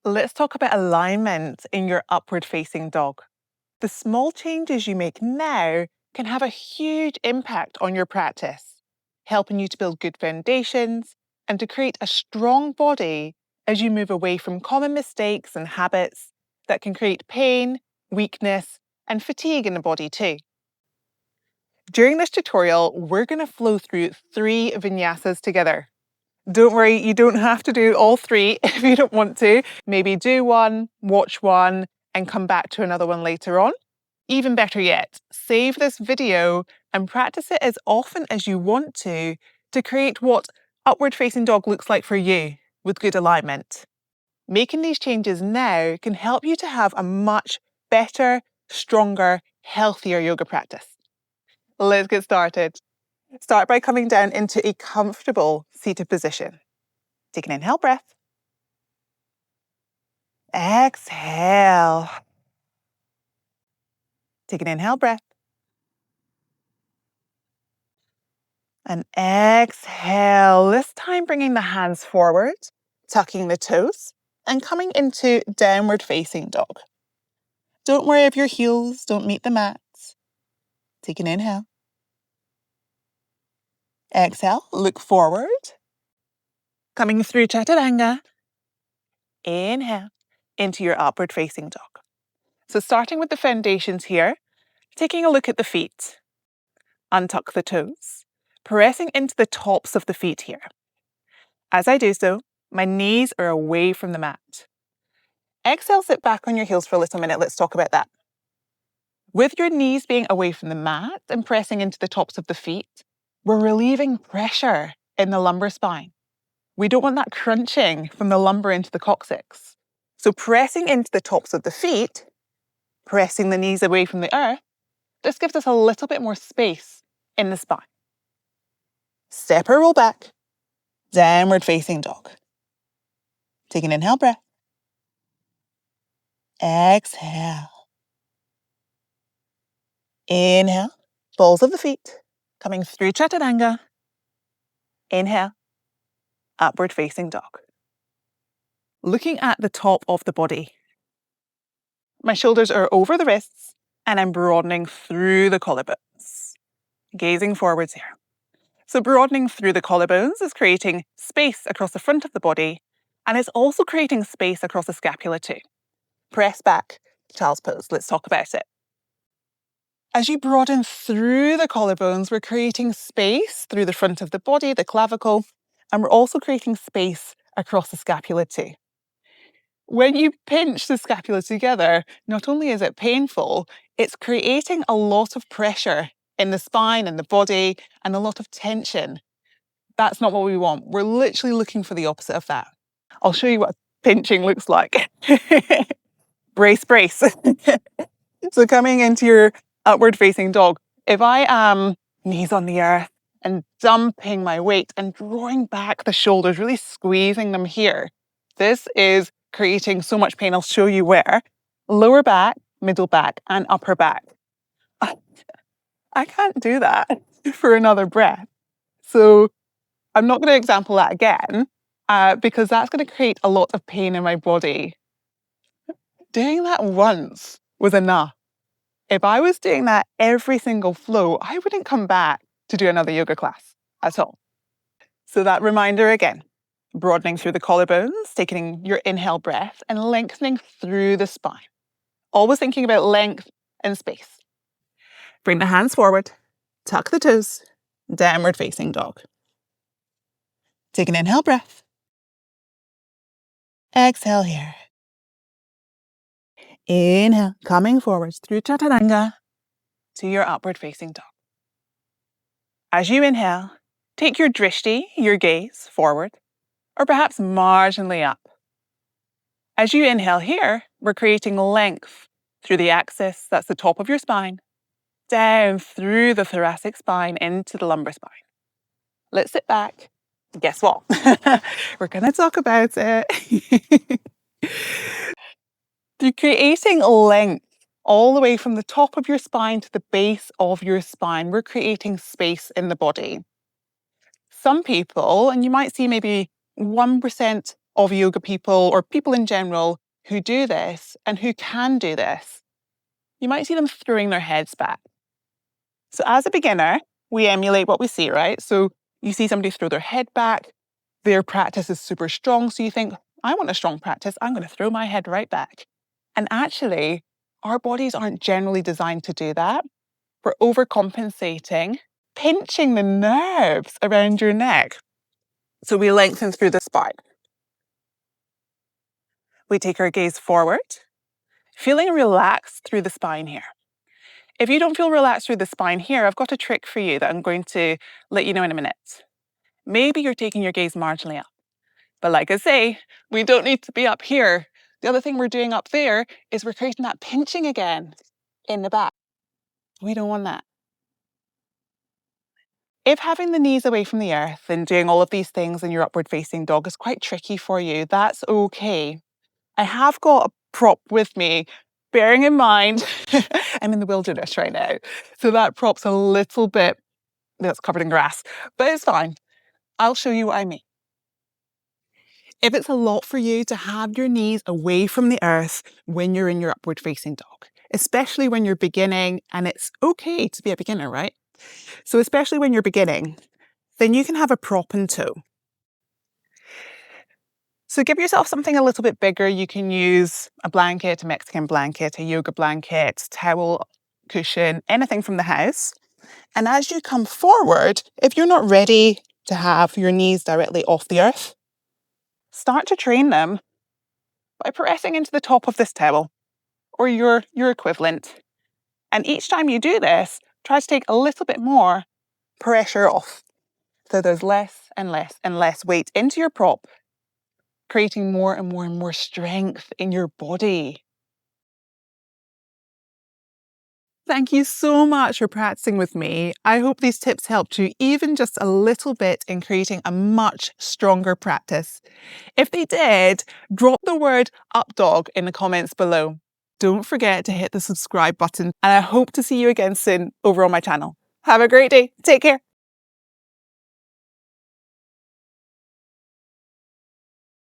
Let's talk about alignment in your upward facing dog. The small changes you make now can have a huge impact on your practice, helping you to build good foundations and to create a strong body as you move away from common mistakes and habits that can create pain, weakness, and fatigue in the body too. During this tutorial, we're going to flow through 3 vinyasas together. Don't worry, you don't have to do all 3 if you don't want to. Maybe do one, watch one, and come back to another one later on. Even better yet, save this video and practice it as often as you want to create what upward facing dog looks like for you with good alignment. Making these changes now can help you to have a much better, stronger, healthier yoga practice. Let's get started. Start by coming down into a comfortable seated position. Take an inhale breath. Exhale. Take an inhale breath. And exhale. This time bringing the hands forward, tucking the toes, and coming into downward facing dog. Don't worry if your heels don't meet the mats. Take an inhale. Exhale, look forward. Coming through chaturanga. Inhale into your upward facing dog. So starting with the foundations here, taking a look at the feet. Untuck the toes, pressing into the tops of the feet here. As I do so, my knees are away from the mat. Exhale, sit back on your heels for a little minute. Let's talk about that. With your knees being away from the mat and pressing into the tops of the feet, we're relieving pressure in the lumbar spine. We don't want that crunching from the lumbar into the coccyx. So pressing into the tops of the feet, pressing the knees away from the earth, this gives us a little bit more space in the spine. Step or roll back, downward facing dog. Take an inhale breath. Exhale. Inhale, balls of the feet, coming through chaturanga. Inhale, upward facing dog. Looking at the top of the body. My shoulders are over the wrists and I'm broadening through the collarbones. Gazing forwards here. So broadening through the collarbones is creating space across the front of the body and it's also creating space across the scapula too. Press back, child's pose. Let's talk about it. As you broaden through the collarbones, we're creating space through the front of the body, the clavicle, and we're also creating space across the scapula too. When you pinch the scapula together, not only is it painful, it's creating a lot of pressure in the spine and the body and a lot of tension. That's not what we want. We're literally looking for the opposite of that. I'll show you what pinching looks like. Brace, brace. So coming into your upward facing dog, if I am knees on the earth and dumping my weight and drawing back the shoulders, really squeezing them here, this is creating so much pain. I'll show you where. Lower back, middle back, and upper back. I can't do that for another breath. So I'm not going to example that again because that's going to create a lot of pain in my body. Doing that once was enough. If I was doing that every single flow, I wouldn't come back to do another yoga class at all. So that reminder again, broadening through the collarbones, taking your inhale breath and lengthening through the spine. Always thinking about length and space. Bring the hands forward, tuck the toes, downward facing dog. Take an inhale breath. Exhale here. Inhale, coming forwards through chaturanga to your upward facing dog. As you inhale, take your drishti, your gaze, forward, or perhaps marginally up. As you inhale here, we're creating length through the axis, that's the top of your spine, down through the thoracic spine into the lumbar spine. Let's sit back. Guess what? We're going to talk about it. Through creating length all the way from the top of your spine to the base of your spine, we're creating space in the body. Some people, and you might see maybe 1% of yoga people or people in general who do this and who can do this, you might see them throwing their heads back. So as a beginner, we emulate what we see, right? So you see somebody throw their head back, their practice is super strong, so you think, I want a strong practice, I'm going to throw my head right back. And actually, our bodies aren't generally designed to do that. We're overcompensating, pinching the nerves around your neck. So we lengthen through the spine. We take our gaze forward, feeling relaxed through the spine here. If you don't feel relaxed through the spine here, I've got a trick for you that I'm going to let you know in a minute. Maybe you're taking your gaze marginally up. But like I say, we don't need to be up here. The other thing we're doing up there is we're creating that pinching again in the back. We don't want that. If having the knees away from the earth and doing all of these things in your upward facing dog is quite tricky for you, that's okay. I have got a prop with me, bearing in mind I'm in the wilderness right now. So that prop's a little bit, that's covered in grass, but it's fine. I'll show you what I mean. If it's a lot for you to have your knees away from the earth when you're in your upward facing dog, especially when you're beginning, and it's okay to be a beginner, right? So especially when you're beginning, then you can have a prop in tow. So give yourself something a little bit bigger. You can use a blanket, a Mexican blanket, a yoga blanket, towel, cushion, anything from the house. And as you come forward, if you're not ready to have your knees directly off the earth, start to train them by pressing into the top of this towel or your equivalent. And each time you do this, try to take a little bit more pressure off. So there's less and less and less weight into your prop, creating more and more and more strength in your body. Thank you so much for practicing with me. I hope these tips helped you even just a little bit in creating a much stronger practice. If they did, drop the word up dog in the comments below. Don't forget to hit the subscribe button, and I hope to see you again soon over on my channel. Have a great day. Take care.